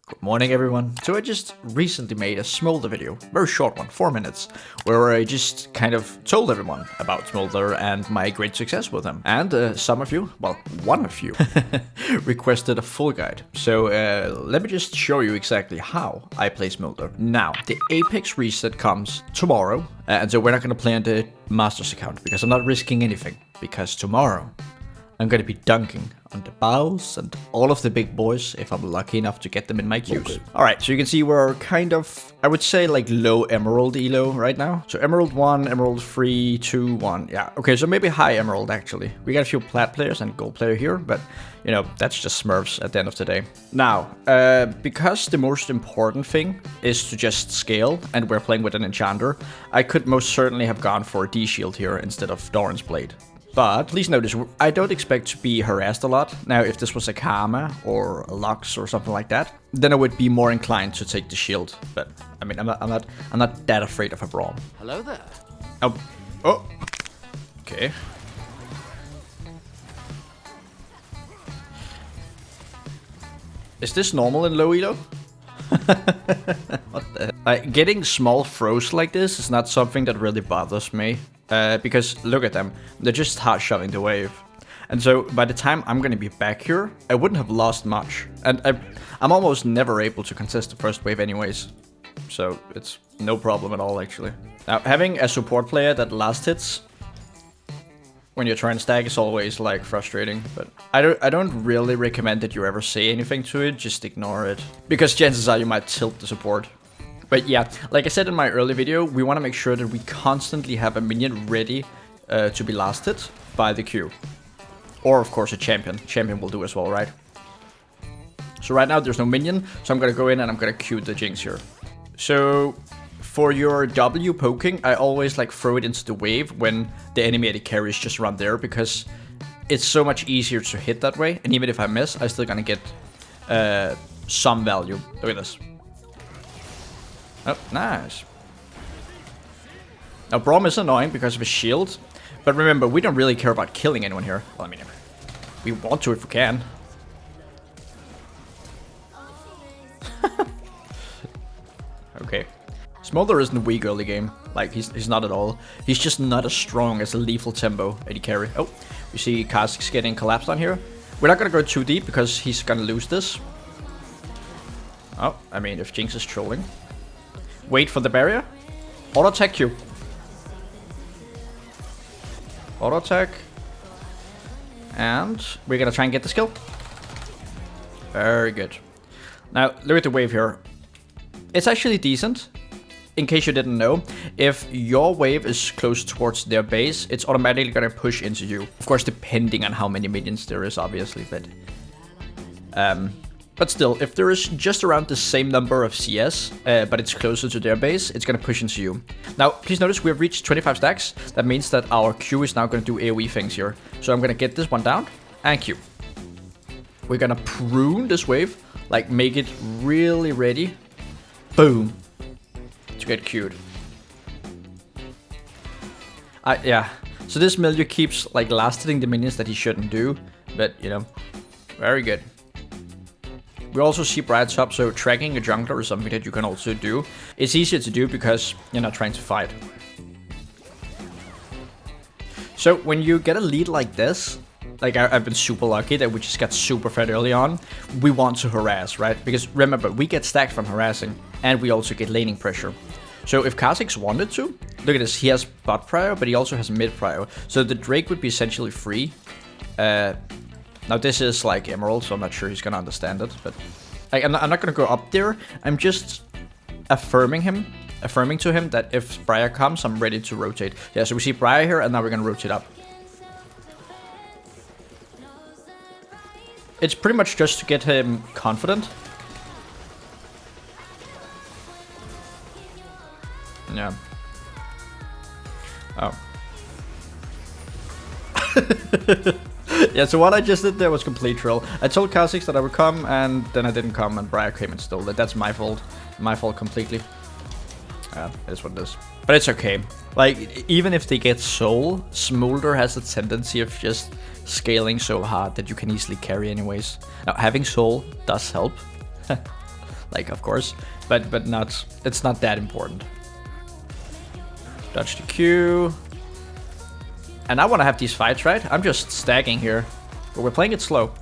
Good morning everyone. So I just recently made a Smolder video, very short one, 4 minutes, where I just kind of told everyone about Smolder and my great success with him. And some of you, well, one of you, requested a full guide. So let me just show you exactly how I play Smolder. Now, the Apex reset comes tomorrow, and so we're not going to play on the Masters account, because I'm not risking anything, because tomorrow I'm gonna be dunking on the bows and all of the big boys if I'm lucky enough to get them in my queues. Okay. Alright, so you can see we're kind of, I would say like low emerald elo right now. So emerald 1, emerald 3, 2, 1. Yeah, okay, so maybe high emerald actually. We got a few plat players and gold player here, but you know, that's just smurfs at the end of the day. Now, because the most important thing is to just scale and we're playing with an enchanter, I could most certainly have gone for a D-shield here instead of Doran's Blade. But please notice, I don't expect to be harassed a lot. Now, if this was a Karma or a Lux or something like that, then I would be more inclined to take the shield. But I mean, I'm not that afraid of a brawl. Hello there. Oh. Okay. Is this normal in low elo? What the heck? Getting small throws like this is not something that really bothers me. Because look at them, they're just hard shoving the wave. And so by the time I'm gonna be back here, I wouldn't have lost much. And I'm almost never able to contest the first wave anyways. So it's no problem at all actually. Now having a support player that last hits when you're trying to stack is always like frustrating, but I don't really recommend that you ever say anything to it, just ignore it. Because chances are you might tilt the support. But yeah, like I said in my early video, we want to make sure that we constantly have a minion ready to be lasted by the Q. Or of course a champion. Champion will do as well, right? So right now there's no minion, so I'm going to go in and I'm going to Q the Jinx here. So for your W poking, I always like throw it into the wave when the enemy AD carries just around there, because it's so much easier to hit that way. And even if I miss, I'm still going to get some value. Look at this. Oh, nice. Now, Braum is annoying because of his shield, but remember, we don't really care about killing anyone here. Well, I mean, we want to if we can. Okay. Smolder isn't weak early game. Like, he's not at all. He's just not as strong as a lethal tempo AD carry. Oh, you see Kha'Zix getting collapsed on here. We're not gonna go too deep because he's gonna lose this. Oh, I mean, if Jinx is trolling. Wait for the barrier. Auto attack Q. Auto attack. And we're gonna try and get the skill. Very good. Now, look at the wave here. It's actually decent. In case you didn't know, if your wave is close towards their base, it's automatically gonna push into you. Of course, depending on how many minions there is, obviously, but still, if there is just around the same number of CS, but it's closer to their base, it's gonna push into you. Now, please notice we have reached 25 stacks. That means that our Q is now gonna do AoE things here. So I'm gonna get this one down, and Q. We're gonna prune this wave, like make it really ready. Boom. To get Q'd. Yeah. So this milieu keeps like last hitting the minions that he shouldn't do, but you know, very good. We also see Bright top, so tracking a jungler is something that you can also do. It's easier to do because you're not trying to fight. So when you get a lead like this, like I've been super lucky that we just got super fed early on, we want to harass, right? Because remember, we get stacked from harassing, and we also get laning pressure. So if Kha'Zix wanted to, look at this, he has bot prio, but he also has mid prio. So the Drake would be essentially free. Now this is like Emerald, so I'm not sure he's gonna understand it, but I'm not gonna go up there. I'm just affirming to him that if Briar comes, I'm ready to rotate. Yeah, so we see Briar here, and now we're gonna rotate up. It's pretty much just to get him confident. Yeah. Oh. Yeah, so what I just did there was complete troll. I told Kha'Zix that I would come, and then I didn't come, and Briar came and stole it. That's my fault. My fault completely. Yeah, it is what it is. But it's okay. Like, even if they get soul, Smolder has a tendency of just scaling so hard that you can easily carry anyways. Now, having soul does help. Like, of course, but not. It's not that important. Dodge the Q. And I want to have these fights, right? I'm just stacking here, but we're playing it slow.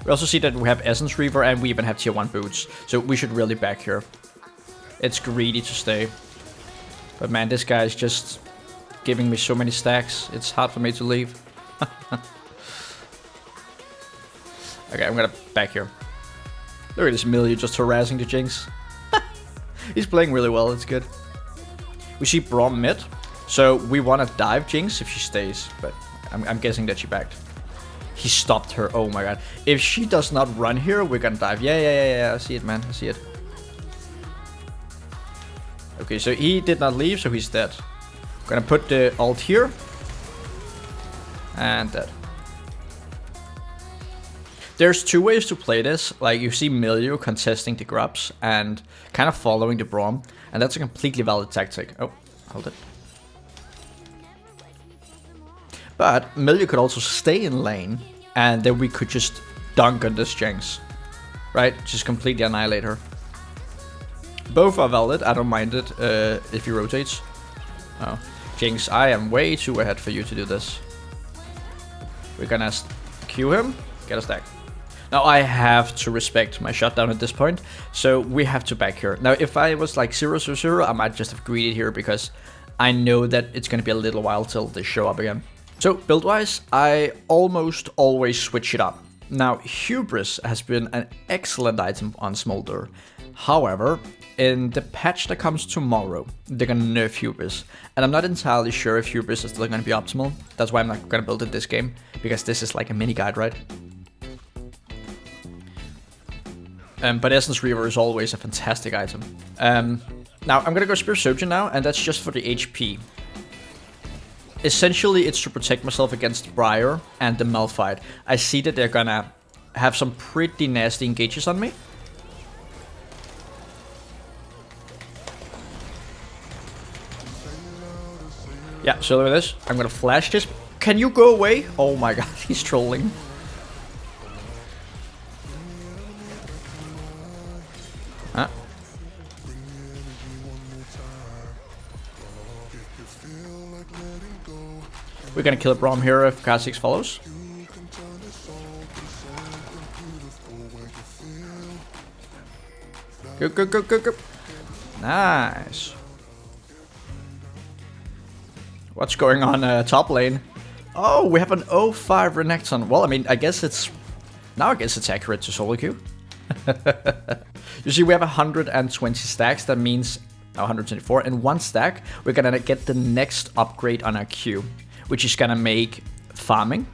We also see that we have Essence Reaver and we even have tier 1 boots, so we should really back here. It's greedy to stay. But man, this guy is just giving me so many stacks. It's hard for me to leave. Okay, I'm gonna back here. Look at this Millie just harassing the Jinx. He's playing really well, it's good. We see Braum mid, so we want to dive Jinx if she stays, but I'm guessing that she backed. He stopped her, oh my god. If she does not run here, we're gonna dive. Yeah, I see it, man, I see it. Okay, so he did not leave, so he's dead. Gonna put the ult here. And dead. There's two ways to play this. Like, you see Milio contesting the grubs and kind of following the Braum. And that's a completely valid tactic. Oh, hold it. But Milio could also stay in lane. And then we could just dunk on this Jinx. Right? Just completely annihilate her. Both are valid. I don't mind it if he rotates. Oh. Jinx, I am way too ahead for you to do this. We're gonna Q him. Get a stack. Now I have to respect my shutdown at this point, so we have to back here. Now if I was like 0-0, I might just have greeted here because I know that it's going to be a little while till they show up again. So build wise, I almost always switch it up. Now Hubris has been an excellent item on Smolder. However, in the patch that comes tomorrow, they're gonna nerf Hubris. And I'm not entirely sure if Hubris is still gonna be optimal. That's why I'm not gonna build it this game, because this is like a mini guide, right? But Essence Reaver is always a fantastic item. Now, I'm gonna go Spear Surgeon now, and that's just for the HP. Essentially, it's to protect myself against Briar and the Malphite. I see that they're gonna have some pretty nasty engages on me. Yeah, so look at this. I'm gonna flash this. Can you go away? Oh my god, he's trolling. Huh? We're gonna kill a Braum here if Kha'Zix follows. Go, go, go, go, go. Nice. What's going on top lane? Oh, we have an 05 Renekton. Well, I mean, I guess it's accurate to solo queue. You see, we have 120 stacks. That means 124. In one stack, we're gonna get the next upgrade on our queue, which is gonna make farming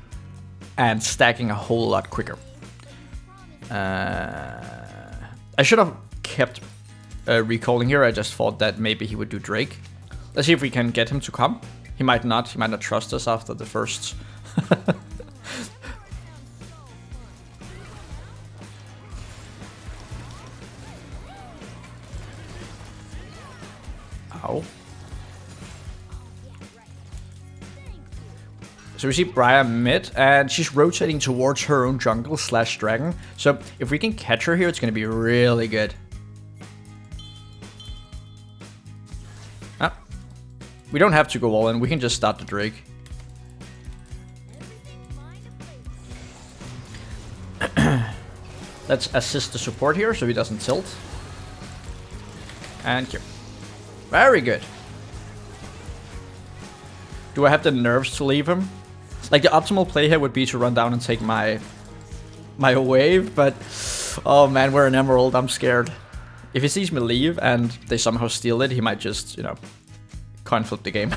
and stacking a whole lot quicker. I should have kept recalling here. I just thought that maybe he would do Drake. Let's see if we can get him to come. He might not. He might not trust us after the first. Ow. So we see Briar mid, and she's rotating towards her own jungle / dragon. So if we can catch her here, it's going to be really good. We don't have to go all in, we can just start the Drake. Let's assist the support here so he doesn't tilt. And here. Very good. Do I have the nerves to leave him? Like, the optimal play here would be to run down and take my wave, but oh man, we're an emerald, I'm scared. If he sees me leave and they somehow steal it, he might just, you know, coin flip the game.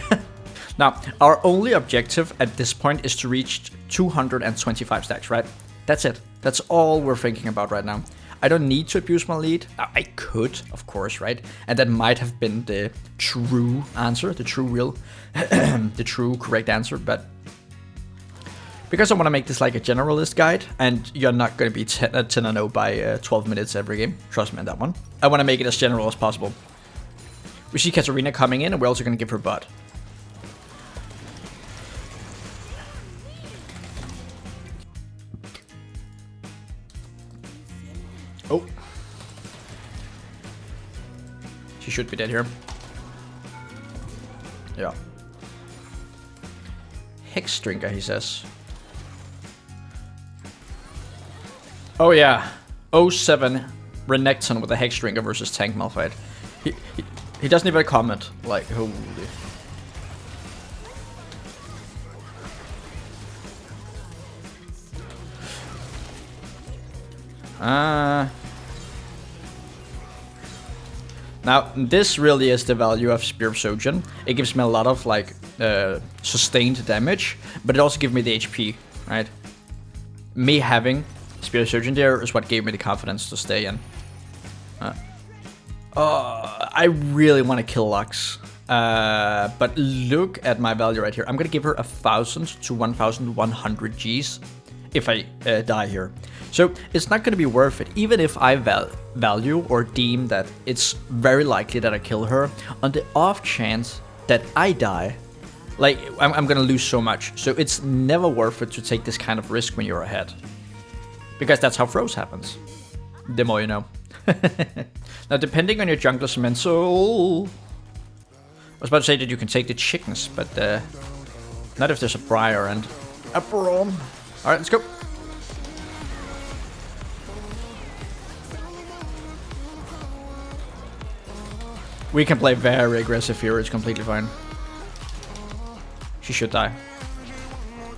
Now, our only objective at this point is to reach 225 stacks, right? That's it. That's all we're thinking about right now. I don't need to abuse my lead. I could, of course, right? And that might have been the true answer, the true correct answer, but because I want to make this like a generalist guide, and you're not going to be 10-0 by 12 minutes every game. Trust me on that one. I want to make it as general as possible. We see Katarina coming in, and we're also going to give her butt. Oh. She should be dead here. Yeah. Hex Drinker, he says. Oh yeah. 07 Renekton with a Hex Drinker versus Tank Malphite. He doesn't even comment. Like, holy. Now, this really is the value of Spear of Sojourn. It gives me a lot of, like, sustained damage, but it also gives me the HP, right? Me having Spear of Sojourn there is what gave me the confidence to stay in. I really want to kill Lux. But look at my value right here. I'm gonna give her 1,000 to 1,100 Gs if I die here. So it's not gonna be worth it, even if I value or deem that it's very likely that I kill her. On the off chance that I die, like I'm gonna lose so much. So it's never worth it to take this kind of risk when you're ahead, because that's how froze happens. The more you know. Now, depending on your jungler's mental, I was about to say that you can take the chickens, but not if there's a Briar and a Braum. All right, let's go. We can play very aggressive here. It's completely fine. She should die.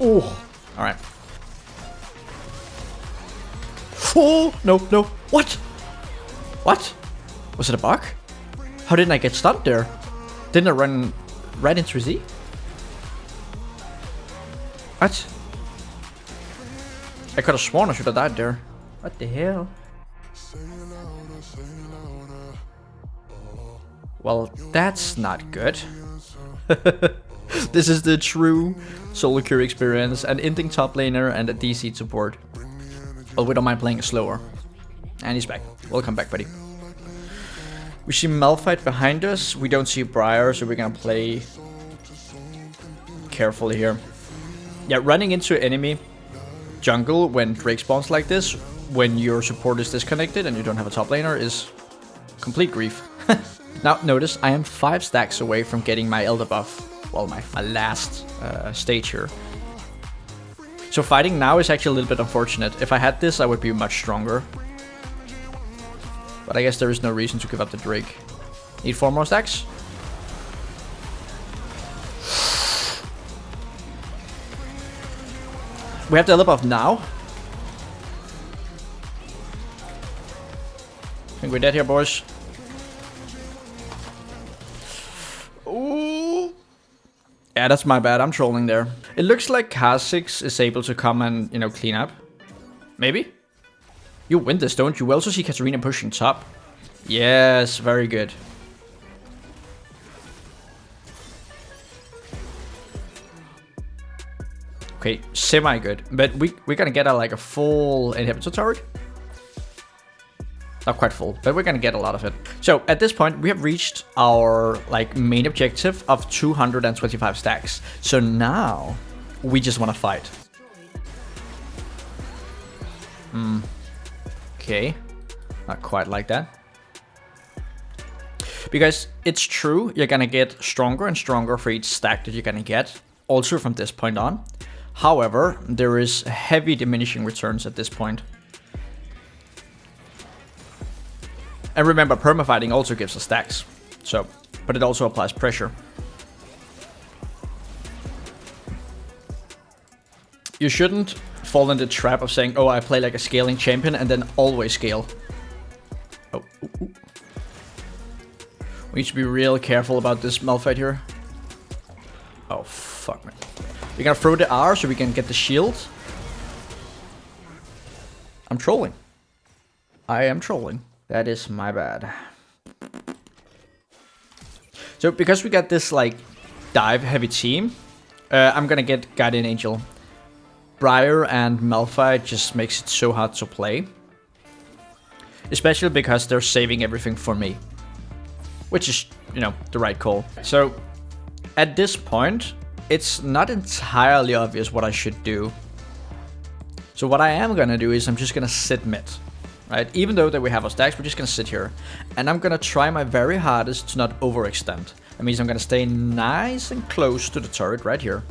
Oh, all right. Oh no, no! What? What? Was it a bug? How didn't I get stunned there? Didn't I run right into Z? What? I could have sworn I should have died there. What the hell? Well, that's not good. This is the true solo queue experience, an ending top laner and a DC support. But we don't mind playing it slower. And he's back. Welcome back, buddy. We see Malphite behind us. We don't see Briar, so we're gonna play carefully here. Yeah, running into enemy jungle when Drake spawns like this, when your support is disconnected and you don't have a top laner, is complete grief. Now, notice I am 5 stacks away from getting my Elder buff. Well, my last stage here. So fighting now is actually a little bit unfortunate. If I had this, I would be much stronger. But I guess there is no reason to give up the Drake. Need 4 more stacks? We have the Elder buff now. I think we're dead here, boys. Ooh. Yeah, that's my bad. I'm trolling there. It looks like Kha'Zix is able to come and, you know, clean up. Maybe? You win this, don't you? We also see Katarina pushing top. Yes, very good. Okay, semi-good. But we're gonna get like a full inhibitor turret. Not quite full, but we're gonna get a lot of it. So at this point, we have reached our like main objective of 225 stacks. So now we just want to fight. Okay, not quite like that. Because it's true, you're gonna get stronger and stronger for each stack that you're gonna get, also from this point on. However, there is heavy diminishing returns at this point. And remember, permafighting also gives us stacks, so, but it also applies pressure. You shouldn't fall in the trap of saying, oh, I play like a scaling champion and then always scale. Oh, ooh, ooh. We need to be real careful about this Malphite here. Oh, fuck, man. We're gonna throw the R so we can get the shield. I'm trolling. I am trolling. That is my bad. So, because we got this, like, dive-heavy team, I'm gonna get Guardian Angel. Briar and Malphite just makes it so hard to play. Especially because they're saving everything for me. Which is, you know, the right call. So, at this point, it's not entirely obvious what I should do. So what I am gonna do is I'm just gonna sit mid. right? Even though that we have our stacks, we're just gonna sit here. And I'm gonna try my very hardest to not overextend. That means I'm gonna stay nice and close to the turret right here.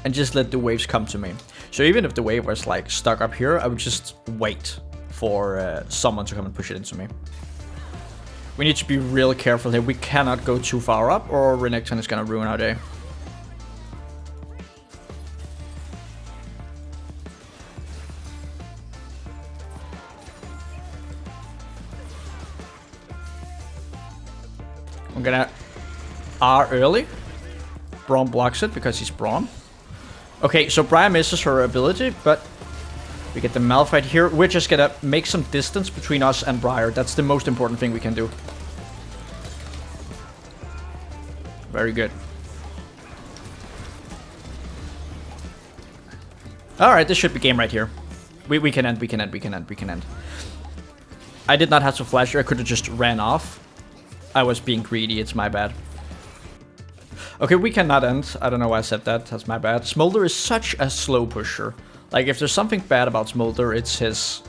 And just let the waves come to me. So even if the wave was like stuck up here, I would just wait for someone to come and push it into me. We need to be real careful here. We cannot go too far up or Renekton is gonna ruin our day. I'm gonna R early. Braum blocks it because he's Braum. Okay, so Brian misses her ability, but we get the Malphite here. We're just gonna make some distance between us and Briar. That's the most important thing we can do. Very good. Alright, this should be game right here. We can end, we can end, we can end, we can end. I did not have to flash here. I could have just ran off. I was being greedy, it's my bad. Okay, we cannot end. I don't know why I said that. That's my bad. Smolder is such a slow pusher. Like, if there's something bad about Smolder, it's his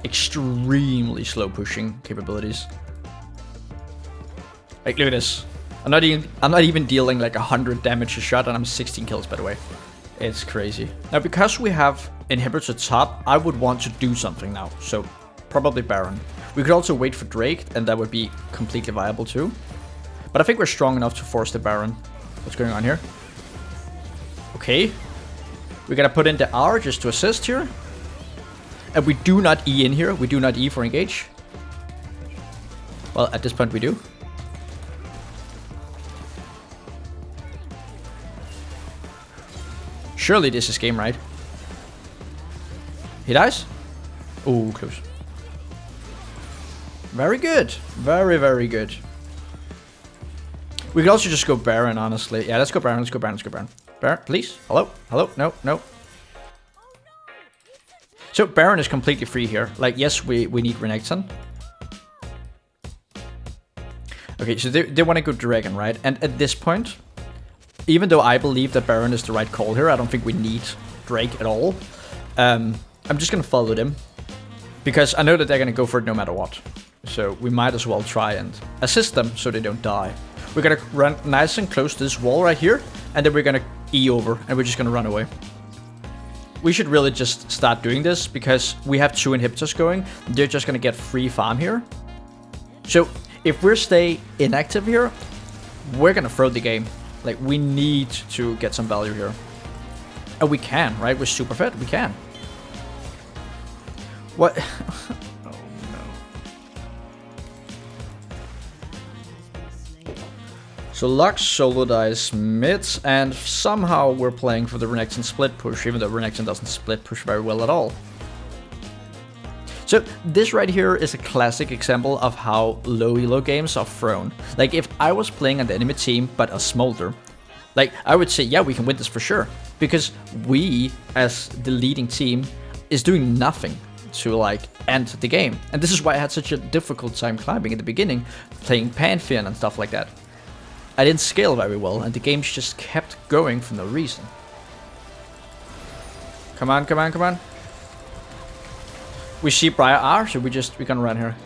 extremely slow pushing capabilities. Like, look at this. I'm not even dealing like 100 damage a shot, and I'm 16 kills, by the way. It's crazy. Now, because we have inhibitor top, I would want to do something now. So, probably Baron. We could also wait for Drake, and that would be completely viable too. But I think we're strong enough to force the Baron. What's going on here? Okay. We gotta put in the R just to assist here. And we do not E in here. We do not E for engage. Well, at this point we do. Surely this is game right. He dies? Oh, close. Very good. Very, very good. We could also just go Baron, honestly. Yeah, let's go Baron, let's go Baron, let's go Baron. Baron, please? Hello? Hello? No, no. So Baron is completely free here. Like, yes, we need Renekton. Okay, so they want to go Dragon, right? And at this point, even though I believe that Baron is the right call here, I don't think we need Drake at all. I'm just going to follow them. Because I know that they're going to go for it no matter what. So we might as well try and assist them so they don't die. We're going to run nice and close to this wall right here. And then we're going to E over. And we're just going to run away. We should really just start doing this. Because we have 2 inhibitors going. They're just going to get free farm here. So if we stay inactive here, we're going to throw the game. Like, we need to get some value here. And we can, right? We're super fed. We can. What? Oh, no. So Lux solo dies mid, and somehow we're playing for the Renekton split push, even though Renekton doesn't split push very well at all. So this right here is a classic example of how low elo games are thrown. Like, if I was playing on the enemy team, but a Smolder, like, I would say, yeah, we can win this for sure. Because we, as the leading team, is doing nothing to, like, end the game. And this is why I had such a difficult time climbing in the beginning, playing Pantheon and stuff like that. I didn't scale very well, and the games just kept going for no reason. Come on, come on, come on. We see Briar R, so we can run here.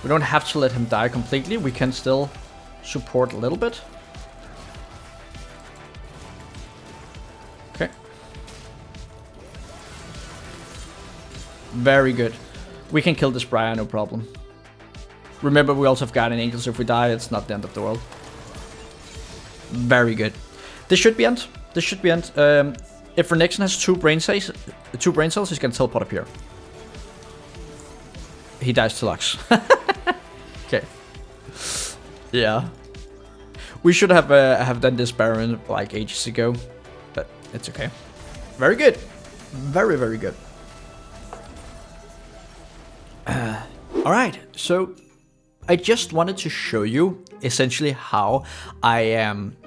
We don't have to let him die completely. We can still support a little bit. Okay. Very good. We can kill this Briar, no problem. Remember, we also have Guardian Angel, so if we die, it's not the end of the world. Very good. This should be end. This should be end. If Renekton has 2 brain cells, he's gonna teleport up here. He dies to Lux. Okay. Yeah. We should have done this Baron like ages ago, but it's okay. Very good. Very, very good. Alright, so I just wanted to show you essentially how I am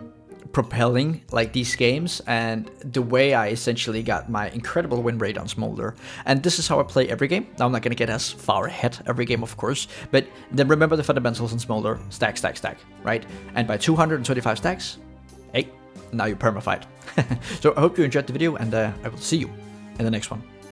propelling like these games and the way I essentially got my incredible win rate on Smolder. And this is how I play every game. Now I'm not gonna get as far ahead every game, of course, but then remember the fundamentals in Smolder: stack, stack, stack, right? And by 225 stacks, hey, now you're perma-fight. So I hope you enjoyed the video, and I will see you in the next one.